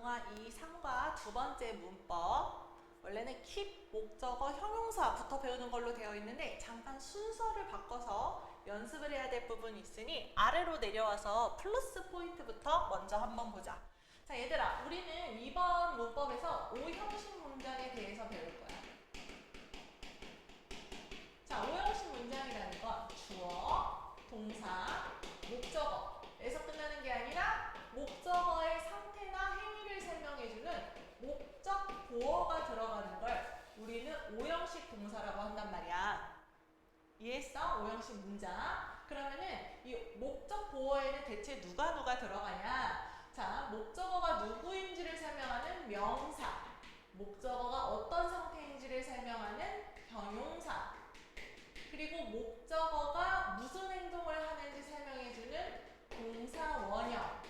운동화 2, 3과 두 번째 문법. 원래는 keep 목적어 형용사부터 배우는 걸로 되어 있는데 잠깐 순서를 바꿔서 연습을 해야 될 부분이 있으니 아래로 내려와서 플러스 포인트부터 먼저 한번 보자. 자, 얘들아, 우리는 이번 문법에서 오형식 문장에 대해서 배울 거야. 자, 오형식 문장이라는 건 주어, 동사, 목적어에서 끝나는 게 아니라 목적어의 상태나 행위를 설명해주는 목적 보어가 들어가는 걸 우리는 오형식 동사라고 한단 말이야. 이해했어? 오형식 문장. 그러면은 이 목적 보어에는 대체 누가 들어가냐? 자, 목적어가 누구인지를 설명하는 명사, 목적어가 어떤 상태인지를 설명하는 형용사, 그리고 목적어가 무슨 행동을 하는지 설명해주는 동사 원형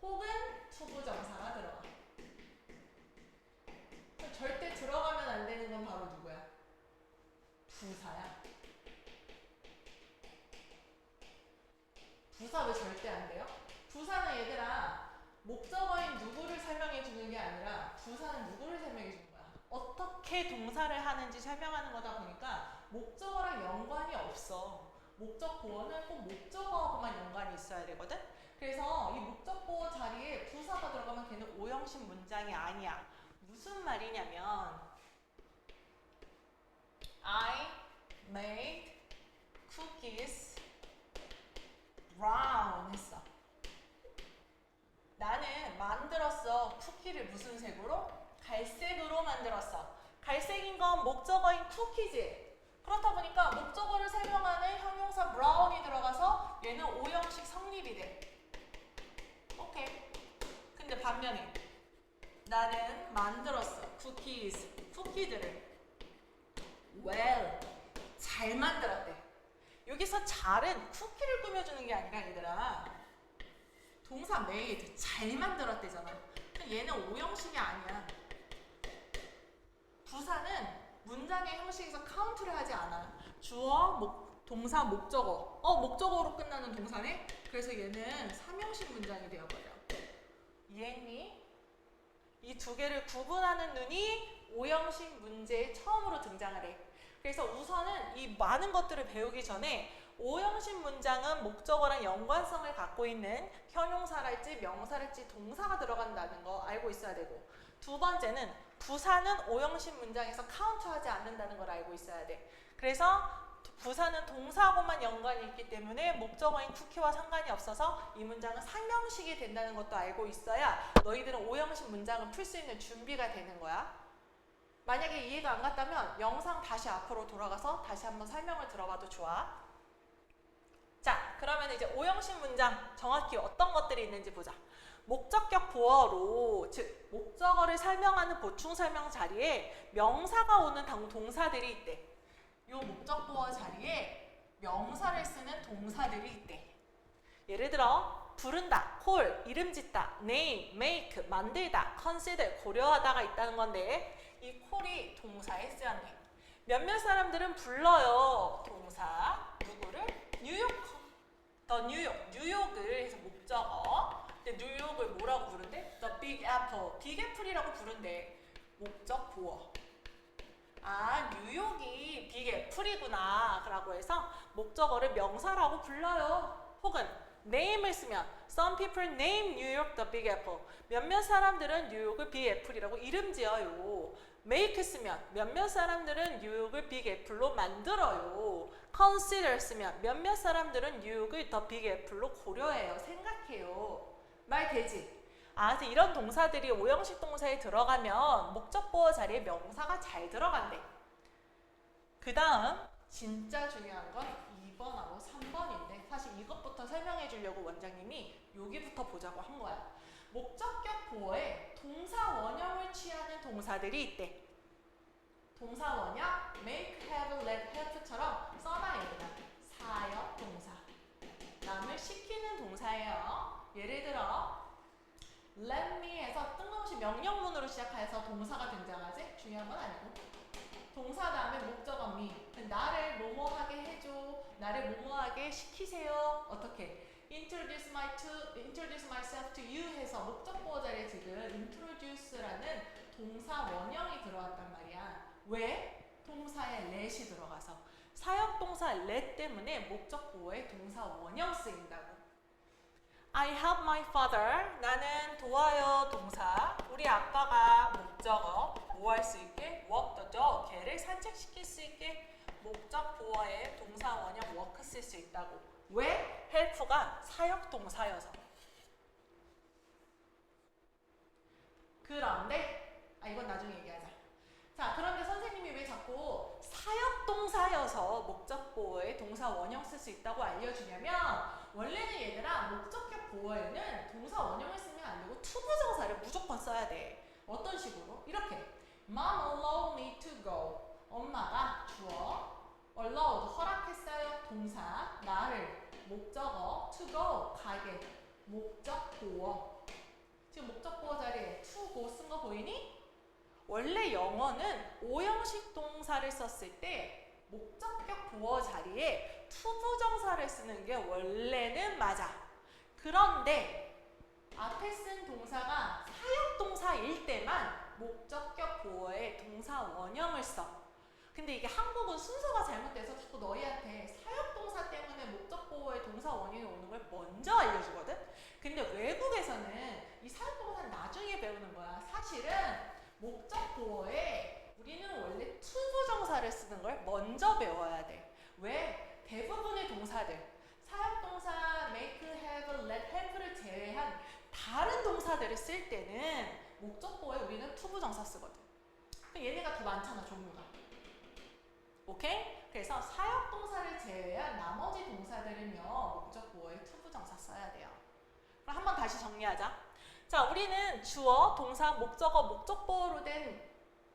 혹은 투부정사가 들어가. 절대 들어가면 안 되는 건 바로 누구야? 부사야. 부사 왜 절대 안 돼요? 부사는 얘들아 목적어인 누구를 설명해 주는 게 아니라 부사는 누구를 설명해 주는 거야. 어떻게 동사를 하는지 설명하는 거다 보니까 목적어랑 연관이 없어. 목적 보어는 꼭 목적어하고만 연관이 있어야 되거든. 그래서 이 목적 보어 자리에 부사가 들어가면 걔는 오형식 문장이 아니야. 무슨 말이냐면 I made cookies brown 했어. 나는 만들었어. 쿠키를 무슨 색으로? 갈색으로 만들었어. 갈색인 건 목적어인 쿠키지. 그렇다 보니까 목적어를 설명하는 형용사 brown이 들어가서 얘는 오형식 성립이 돼. 오케이. 근데 반면에 나는 만들었어. 쿠키들을 well, 잘 만들었대. 여기서 잘은 쿠키를 꾸며주는 게 아니라 얘들아 동사 made, 잘 만들었대잖아. 얘는 오형식이 아니야. 부사는 문장의 형식에서 카운트를 하지 않아. 주어, 동사, 목적어. 목적어로 끝나는 동사네? 그래서 얘는 3형식 문장이 되어버려. 이해했니? 이 두 개를 구분하는 눈이 오형식 문제에 처음으로 등장을 해. 그래서 우선은 이 많은 것들을 배우기 전에 오형식 문장은 목적어랑 연관성을 갖고 있는 형용사랄지 명사랄지 동사가 들어간다는 거 알고 있어야 되고, 두 번째는 부사는 오형식 문장에서 카운트하지 않는다는 걸 알고 있어야 돼. 그래서 부사는 동사하고만 연관이 있기 때문에 목적어인 쿠키와 상관이 없어서 이 문장은 3형식이 된다는 것도 알고 있어야 너희들은 오형식 문장을 풀 수 있는 준비가 되는 거야. 만약에 이해가 안 갔다면 영상 다시 앞으로 돌아가서 다시 한번 설명을 들어봐도 좋아. 자, 그러면 이제 오형식 문장 정확히 어떤 것들이 있는지 보자. 목적격 보어로, 즉 목적어를 설명하는 보충 설명 자리에 명사가 오는 동사들이 있대. 요 목적 보어 자리에 명사를 쓰는 동사들이 있대. 예를 들어 부른다, call, 이름 짓다, name, make, 만들다, consider, 고려하다가 있다는 건데 이 call이 동사에 쓰였네. 몇몇 사람들은 불러요. 동사. 누구를? 뉴욕. 더 뉴욕을 해서 목적어. 근데 뉴욕을 뭐라고 부른대? The Big Apple. 빅 애플이라고 부른대. 목적 보어. 아, 뉴욕이 빅 애플이구나 라고 해서 목적어를 명사라고 불러요. 혹은 name을 쓰면 some people name New York the Big Apple. 몇몇 사람들은 뉴욕을 빅 애플이라고 이름 지어요. make 쓰면 몇몇 사람들은 뉴욕을 빅 애플로 만들어요. consider 쓰면 몇몇 사람들은 뉴욕을 더 빅 애플로 고려해요. 생각해요. 말 되지? 아, 그래서 이런 동사들이 오형식 동사에 들어가면 목적 보어 자리에 명사가 잘 들어간대. 그 다음 진짜 중요한 건 2번하고 3번인데 사실 이것부터 설명해 주려고 원장님이 여기부터 보자고 한 거야. 목적격 보어에 동사 원형을 취하는 동사들이 있대. 동사 원형 make, have, let, have처럼 써놔야 되나? 사역 동사. 남을 시키는 동사예요. 예를 들어 let me 해서 뜬금없이 명령문으로 시작해서 동사가 등장하지? 중요한 건 아니고 동사 다음에 목적어 me. 나를 뭐뭐하게 해줘. 나를 뭐뭐하게 시키세요. 어떻게? In introduce myself to you 해서 목적보호 자리에 지금 introduce라는 동사 원형이 들어왔단 말이야. 왜? 동사에 let이 들어가서. 사역동사 let 때문에 목적보호에 동사 원형 쓰인다고. I help my father. 나는 도와요 동사. 우리 아빠가 목적어 뭐 할 수 있게? walk the dog. 개를 산책시킬 수 있게 목적보호에 동사 원형 work 쓸 수 있다고. 왜? help가 사역동사여서. 그런데 이건 나중에 얘기하자. 자, 그런데 선생님이 왜 자꾸 사역동사여서 목적보호에 동사 원형 쓸 수 있다고 알려주냐면 원래는 얘들아 목적격 보호에는 동사 원형을 쓰면 안 되고 투부정사를 무조건 써야 돼. 어떤 식으로? 이렇게 Mom allowed me to go. 엄마가 주어 allowed 허락했어요. 동사 나를 목적어 to go 가게 목적보호. 지금 목적보호 자리에 to go 쓴 거 보이니? 원래 영어는 오형식 동사를 썼을 때 목적격 보호 자리에 투부정사를 쓰는 게 원래는 맞아. 그런데 앞에 쓴 동사가 사역동사일 때만 목적격 보호에 동사 원형을 써. 근데 이게 한국은 순서가 잘못돼서 자꾸 너희한테 사역동사 때문에 목적보호에 동사 원형이 오는 걸 먼저 알려주거든? 근데 외국에서는 이 사역동사는 나중에 배우는 거야. 사실은 목적보호에 우리는 원래 투부정사를 쓰는 걸 먼저 배워야 돼. 왜? 대부분의 동사들 사역동사 make, have, let, have를 제외한 다른 동사들을 쓸 때는 목적보호에 우리는 투부정사 쓰거든. 얘네가 더 많잖아 종류가. 오케이? 그래서 사역동사를 제외한 나머지 동사들은요 목적보호에 투부정사 써야 돼요. 그럼 한번 다시 정리하자. 자, 우리는 주어, 동사, 목적어, 목적보호로 된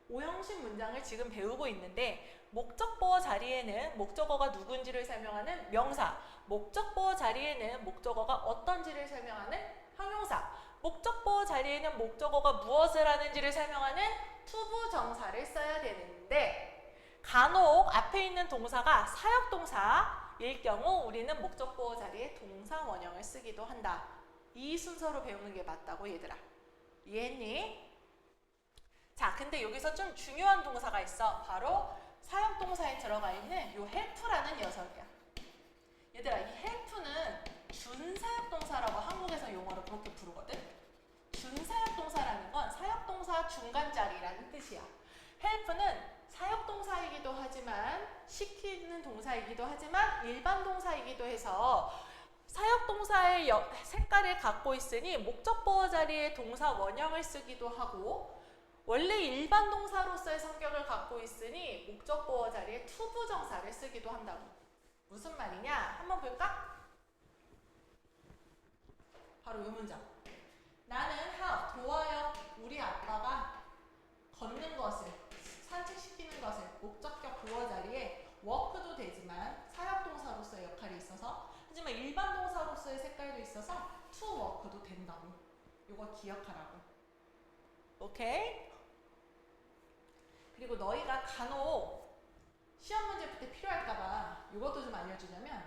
오형식 문장을 지금 배우고 있는데 목적보호 자리에는 목적어가 누군지를 설명하는 명사, 목적보호 자리에는 목적어가 어떤지를 설명하는 형용사, 목적보호 자리에는 목적어가 무엇을 하는지를 설명하는 투부정사를 써야 되는데 간혹 앞에 있는 동사가 사역동사일 경우 우리는 목적보호 자리에 동사 원형을 쓰기도 한다. 이 순서로 배우는 게 맞다고 얘들아. 이해했니? 자, 근데 여기서 좀 중요한 동사가 있어. 바로 사역동사에 들어가 있는 요 help라는 녀석이야. 얘들아, 이 help는 준사역동사라고 한국에서 용어로 그렇게 부르거든. 준사역동사라는 건 사역동사 중간자리라는 뜻이야. help는 사역동사이기도 하지만 시키는 동사이기도 하지만 일반 동사이기도 해서 사역동사의 색깔을 갖고 있으니 목적보호 자리에 동사 원형을 쓰기도 하고 원래 일반 동사로서의 성격을 갖고 있으니 목적보호 자리에 투부정사를 쓰기도 한다고. 무슨 말이냐? 한번 볼까? 바로 이 문장. 나는 help, 도와요. 우리 아빠가 걷는 것을, 산책시키는 것을 목적격 보호 자리에 work도 되지만 사역동사로서의 역할이 있어서 하지만 일반 동사로서의 색깔도 있어서 to work도 된다고. 이거 기억하라고. 오케이? 그리고 너희가 간혹 시험 문제 풀 때 필요할까봐 이것도 좀 알려주냐면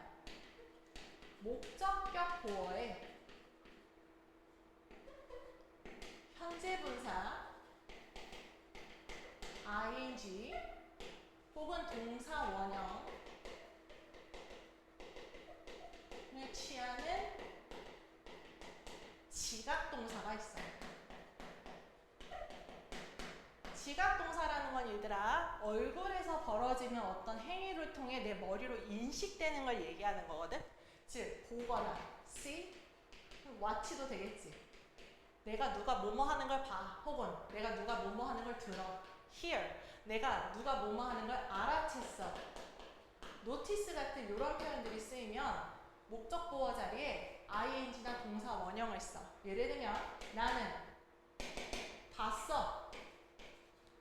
목적격 보어에 현재 분사 ing 혹은 동사 원형을 취하는 지각동사가 있어요. 지각동사라는 건 얘들아 얼굴에서 벌어지는 어떤 행위를 통해 내 머리로 인식되는 걸 얘기하는 거거든. 즉 보거나 see, watch도 되겠지. 내가 누가 뭐뭐 하는 걸 봐. 혹은 내가 누가 뭐뭐 하는 걸 들어. hear. 내가 누가 뭐뭐 하는 걸 알아챘어. notice 같은 이런 표현들이 쓰이면 목적 보호 자리에 ing나 동사 원형을 써. 예를 들면 나는 봤어.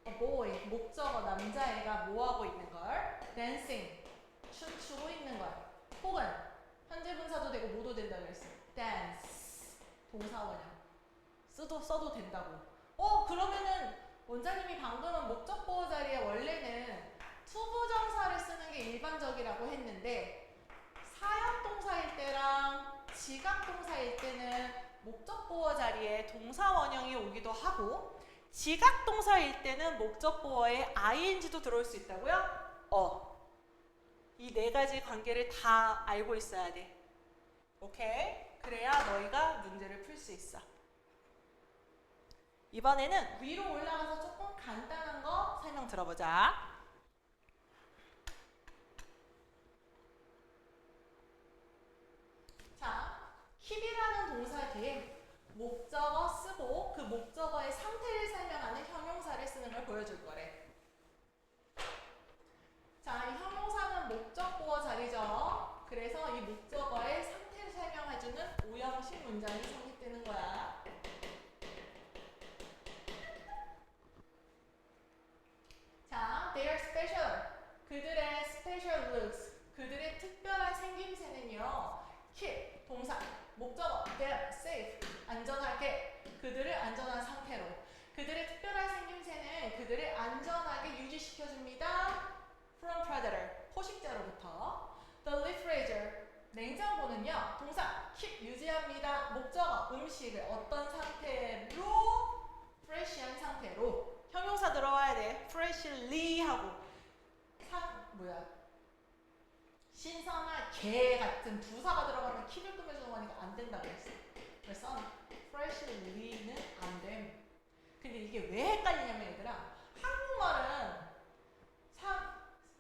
A boy, 목적어 남자애가 뭐하고 있는 걸. dancing, 춤추고 있는 걸. 혹은 현재 분사도 되고 뭐도 된다고 했어. dance, 동사 원형. 써도 된다고. 그러면은 원장님이 방금은 목적 보호 자리에 원래는 투부정사를 쓰는 게 일반적이라고 했는데 사역동사일 때랑 지각 목적 보어 자리에 동사 원형이 오기도 하고 지각 동사일 때는 목적 보어에 ing도 들어올 수 있다고요? 이 네 가지 관계를 다 알고 있어야 돼. 오케이? 그래야 너희가 문제를 풀 수 있어. 이번에는 위로 올라가서 조금 간단한 거 설명 들어보자. 자, keep이라는 동사 뒤에 목적어 쓰고 그 목적어의 상태를 설명하는 형용사를 쓰는 걸 보여줄 거래. 자, 이 형용사는 목적 보어 자리죠. 그래서 이 목적어의 상태를 설명해주는 오형식 문장이 성립되는 거야. 자, they are special. 그들의 special looks. 그들의 특별한 생김새는요. keep, 동사, 목적어, them, safe, 안전하게. 그들을 안전한 상태로. 그들의 특별한 생김새는 그들을 안전하게 유지시켜줍니다. From predator, 포식자로부터. The refrigerator, 냉장고는요. 동사, keep, 유지합니다. 목적어, 음식을 어떤 상태로? fresh한 상태로. 형용사 들어와야 돼. freshly 하고 신선하게 같은 부사가 들어가면 keep을 꾸며주는 거니까 안 된다고 했어. 그래서 freshly는 안 됨. 근데 이게 왜 헷갈리냐면 얘들아, 한국말은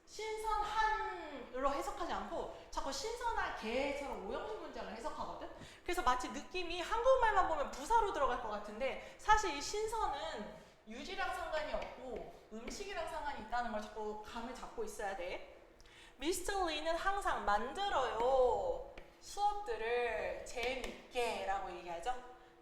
신선한으로 해석하지 않고 자꾸 신선하게처럼 오형식 문장을 해석하거든. 그래서 마치 느낌이 한국말만 보면 부사로 들어갈 것 같은데 사실 이 신선은 유지랑 상관이 없고 음식이랑 상관이 있다는 걸 자꾸 감을 잡고 있어야 돼. 미스터 리는 항상 만들어요. 수업들을 재밌게 라고 얘기하죠.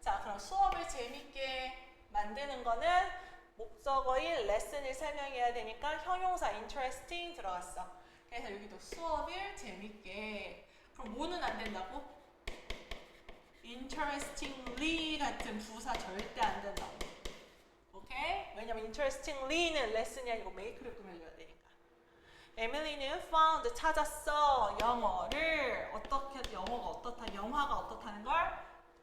자, 그럼 수업을 재밌게 만드는 거는 목적어인 lesson을 설명해야 되니까 형용사 interesting 들어갔어. 그래서 여기도 수업을 재밌게. 그럼 뭐는 안 된다고? interestingly 같은 부사 절대 안 된다고. 오케이? 왜냐면 interestingly는 lesson이 아니고 make를 꾸며줘야 되니까. 에밀리는 found 찾았어. 영어를 어떻게 영어가 어떻다 영화가 어떻다는 걸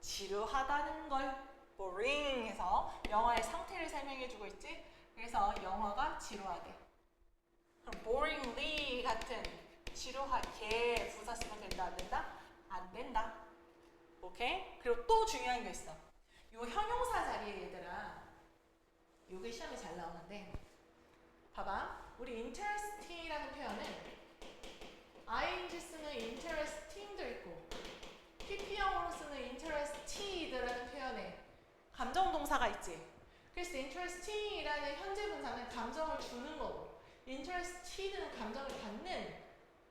지루하다는 걸 boring 해서 영화의 상태를 설명해주고 있지. 그래서 영화가 지루하대. 그럼 boringly 같은 지루하게 부사 쓰면 된다 안 된다? 안 된다. 오케이? 그리고 또 중요한 게 있어. 요 형용사 자리에 얘들아 요게 시험에 잘 나오는데 봐봐. 우리 interesting이라는 표현은 ing 쓰는 interesting도 있고 pp형으로 쓰는 interested라는 표현에 감정 동사가 있지. 그래서 interesting이라는 현재 분사는 감정을 주는 거고 interested는 감정을 받는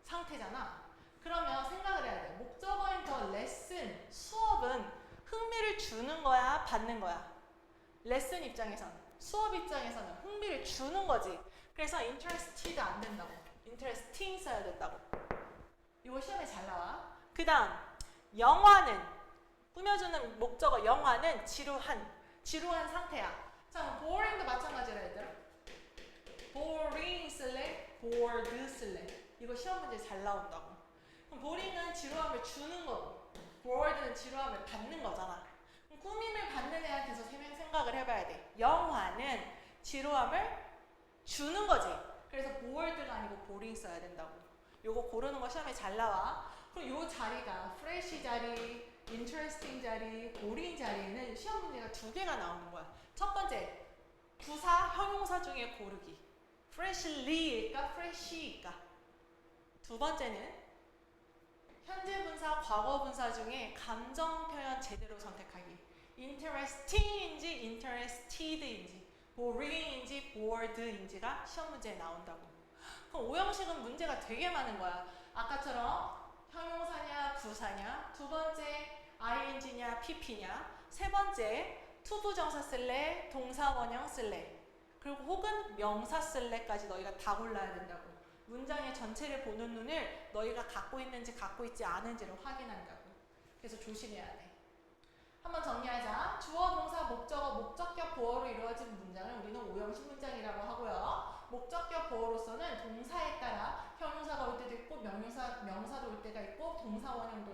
상태잖아. 그러면 생각을 해야 돼. 목적어인 더 lesson, 수업은 흥미를 주는 거야, 받는 거야? 레슨 입장에서는, 수업 입장에서는 흥미를 주는 거지. 그래서 interested 안 된다고. interesting 써야 된다고. 이거 시험에 잘 나와. 그 다음 영화는 꾸며주는 목적어 영화는 지루한 상태야. 자, boring도 마찬가지라 얘들아. boring 쓸래? bored 쓸래? 이거 시험 문제 잘 나온다고. 그럼 boring은 지루함을 주는 거고 bored는 지루함을 받는 거잖아. 그럼 꾸밈을 받는 애한테서 생각을 해봐야 돼. 영화는 지루함을 주는 거지. 그래서 bored가 아니고 boring 써야 된다고. 요거 고르는 거 시험에 잘 나와. 그럼 요 자리가 fresh 자리, interesting 자리, boring 자리에는 시험 문제가 두 개가 나오는 거야. 첫 번째, 부사, 형용사 중에 고르기. freshly일까, fresh일까. 두 번째는 현재 분사, 과거 분사 중에 감정 표현 제대로 선택하기. interesting인지 interested인지 boring인지 bored인지가 시험 문제에 나온다고. 그럼 오형식은 문제가 되게 많은 거야. 아까처럼 형용사냐 부사냐, 두 번째 ing냐 pp냐, 세 번째 투부정사 쓸래, 동사 원형 쓸래, 그리고 혹은 명사 쓸래까지 너희가 다 골라야 된다고. 문장의 전체를 보는 눈을 너희가 갖고 있는지 갖고 있지 않은지를 확인한다고. 그래서 조심해야 돼. 한번 정리하자. 주어, 동사, 목적어, 목적격 보어로 이루어진 문장을 우리는 오형식 문장이라고 하고요. 목적격 보어로서는 동사에 따라 형용사가 올 때도 있고 명사도 올 때가 있고 동사 원형도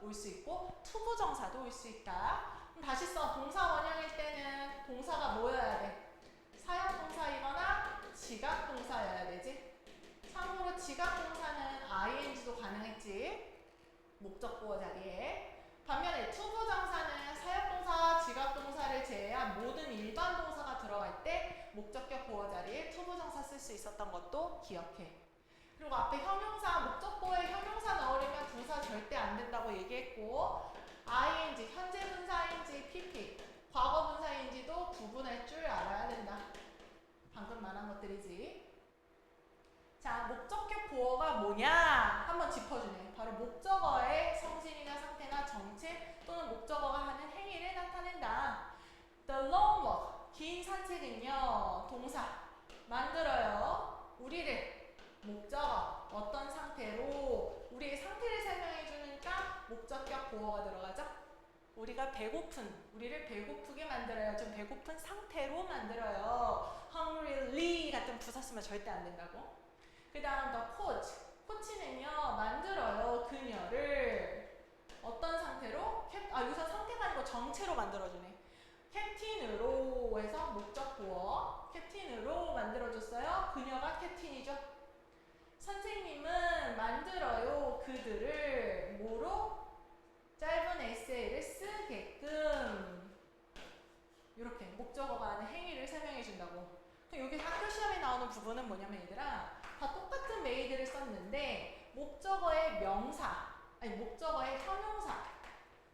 올 수 있고 투부정사도 올 수 있다. 그럼 다시 써. 동사 원형일 때는 동사가 뭐여야 돼? 사역동사이거나 지각동사여야 되지. 참고로 지각동사는 ing도 가능했지. 목적보어 자리에. 반면에 투부정사는 사역동사, 지각동사를 제외한 모든 일반 동사가 들어갈 때 목적격 보어 자리에 투부정사 쓸 수 있었던 것도 기억해. 그리고 앞에 형용사, 목적보어에 형용사 넣으려면 부사 절대 안 된다고 얘기했고 ing, 현재 분사인지 pp, 과거 분사인지도 구분할 줄 알아야 된다. 방금 말한 것들이지. 자, 목적격 보어가 뭐냐? 한번 짚어주네. 바로 목적어의 성질이나 상태나 정체 또는 목적어가 하는 행위를 나타낸다. The long walk, 긴 산책은요. 동사, 만들어요. 우리를, 목적어, 어떤 상태로 우리의 상태를 설명해 주니까 목적격 보어가 들어가죠. 우리가 우리를 배고프게 만들어요. 좀 배고픈 상태로 만들어요. hungrily 같은 부사 쓰면 절대 안 된다고. 그 다음 the coach, 코치는요 만들어요 그녀를 어떤 상태로? 여기서 상태가 아니고 정체로 만들어주네. 캡틴으로 해서 목적 보어 캡틴으로 만들어줬어요. 그녀가 캡틴이죠. 선생님은 만들어요 그들을 뭐로? 짧은 에세이를 쓰게끔. 이렇게 목적어가 하는 행위를 설명해 준다고. 그럼 여기 학교 시험에 나오는 부분은 뭐냐면 얘들아 다 똑같은 made를 썼는데 목적어의 목적어의 형용사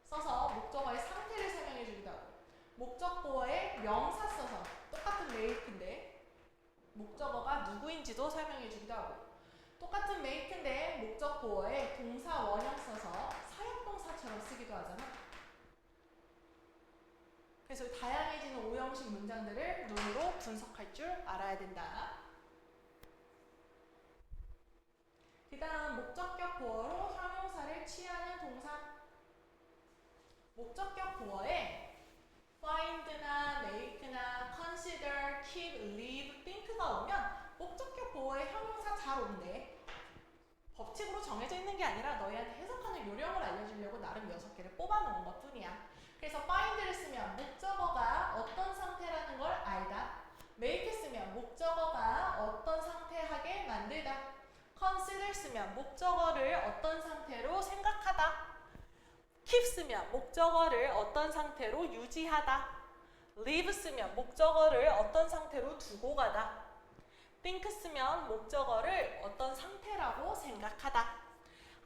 써서 목적어의 상태를 설명해 주기도 하고 목적보어의 명사 써서 똑같은 make인데 목적어가 누구인지도 설명해 주기도 하고 똑같은 make인데 목적보어의 동사 원형 써서 사역동사처럼 쓰기도 하잖아. 그래서 다양해지는 오형식 문장들을 눈으로 분석할 줄 알아야 된다. 그 다음 목적격 보어로 형용사를 취하는 동사. 목적격 보어에 find나 make나 consider, keep, leave, think가 오면 목적격 보어에 형용사 잘 온대. 법칙으로 정해져 있는 게 아니라 너희한테 해석하는 요령을 알려주려고 나름 6개를 뽑아놓은 것 뿐이야. 그래서 find를 쓰면 목적어가 어떤 상태라는 걸 알다. make 쓰면 목적어가 어떤 상태하게 만들다. consider 쓰면 목적어를 어떤 상태로 생각하다. keep 쓰면 목적어를 어떤 상태로 유지하다. leave 쓰면 목적어를 어떤 상태로 두고 가다. think 쓰면 목적어를 어떤 상태라고 생각하다.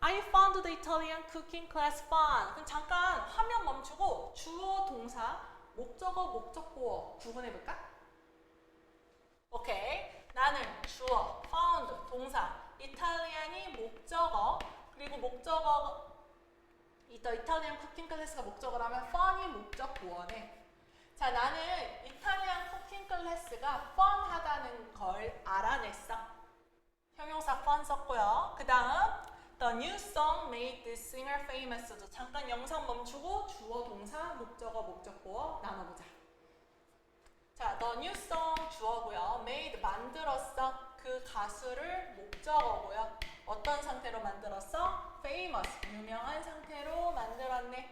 I found the Italian cooking class fun. 그럼 잠깐 화면 멈추고 주어, 동사, 목적어, 목적보어 구분해볼까? 오케이. 나는 주어, found, 동사, 이탈리안이 목적어, 그리고 목적어, The Italian cooking class가 목적어라면 fun이 목적보어네. 자, 나는 이탈리안 쿠킹 클래스가 fun하다는 걸 알아냈어. 형용사 fun 썼고요. 그 다음 The new song made this singer famous도 잠깐 영상 멈추고 주어, 동사, 목적어, 목적보어 나눠보자. 자, the new song 주어고요. made 만들었어. 그 가수를 목적어고요. 어떤 상태로 만들었어? famous 유명한 상태로 만들었네.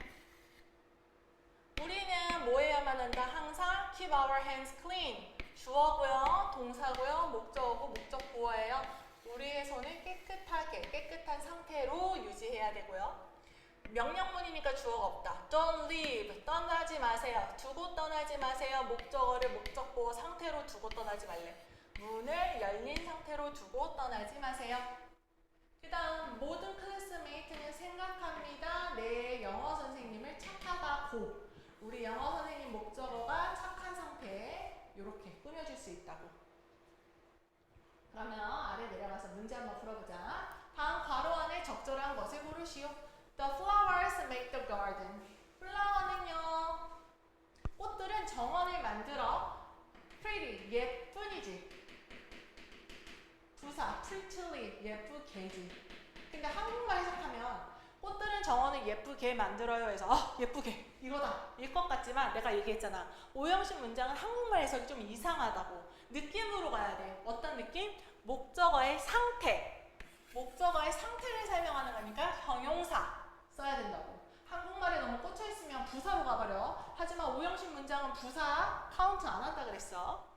우리는 뭐 해야만 한다? 항상 keep our hands clean. 주어고요, 동사고요, 목적어고 목적보어예요. 우리의 손을 깨끗한 상태로 유지해야 되고요. 명령문이니까 주어가 없다. Don't leave. 떠나지 마세요. 두고 떠나지 마세요. 목적어를 목적보어 상태로 두고 떠나지 말래. 문을 열린 상태로 두고 떠나지 마세요. 그 다음 모든 클래스메이트는 생각합니다. 내 영어 선생님을 착하다고. 우리 영어 선생님 목적어가 착한 상태에 이렇게 꾸며줄 수 있다고. 그러면 아래 내려가서 문제 한번 풀어보자. 다음 괄호 안에 적절한 것을 고르시오. The flowers make the garden. 플라워는요, 꽃들은 정원을 만들어. pretty, 예쁜이지. 부사, prettily, 예쁘게지. 근데 한국말 해석하면 꽃들은 정원을 예쁘게 만들어요 해서 예쁘게 이거다 일 것 같지만 내가 얘기했잖아. 오형식 문장은 한국말 해석이 좀 이상하다고. 느낌으로 가야 돼. 어떤 느낌? 목적어의 상태. 목적어의 상태를 설명하는 거니까 형용사 써야 된다고. 한국말에 너무 꽂혀있으면 부사로 가버려. 하지만 오형식 문장은 부사 카운트 안 한다 그랬어.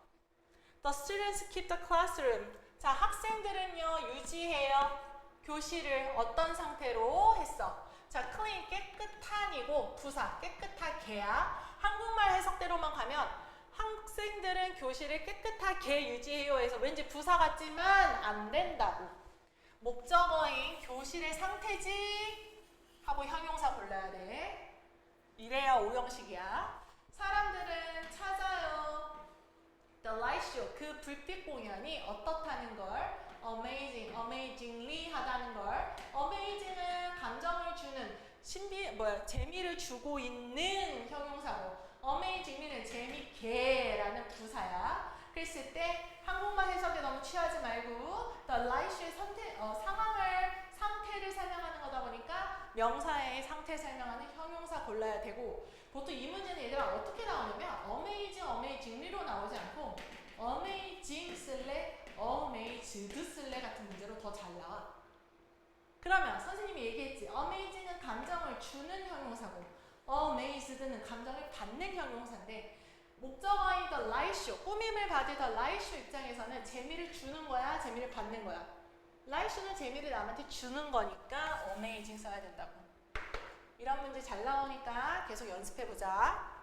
The students keep the classroom. 자, 학생들은요 유지해요. 교실을 어떤 상태로 했어? 자, clean 깨끗한이고 부사 깨끗하게야. 한국말 해석대로만 가면 학생들은 교실을 깨끗하게 유지해요 해서 왠지 부사 같지만 안 된다고. 목적어인 교실의 상태지 하고 형용사 골라야 돼. 이래야 오형식이야. 사람들은 찾아요. The light show, 그 불빛 공연이 어떻다는 걸, amazing, amazingly 하다는 걸. amazing은 감정을 주는 재미를 주고 있는 형용사고, amazingly는 재미게라는 부사야. 그랬을 때 한국말 해석에 너무 취하지 말고 the light show의 상태를 설명하는 거다 보니까 명사의 상태 설명하는 형용사 골라야 되고, 보통 이 문제는 얘들아 어떻게 나오냐면 amazing, amazingly로 나오지 않고 amazing 쓸래, amazed 쓸래 같은 문제로 더 잘 나와. 그러면 선생님이 얘기했지, amazing은 감정을 주는 형용사고 amazed는 감정을 받는 형용사인데, 목적어인 the light show, 꾸밈을 받을 the light show 입장에서는 재미를 주는 거야, 재미를 받는 거야? light show는 재미를 남한테 주는 거니까 amazing 써야 된다고. 이런 문제 잘 나오니까 계속 연습해보자.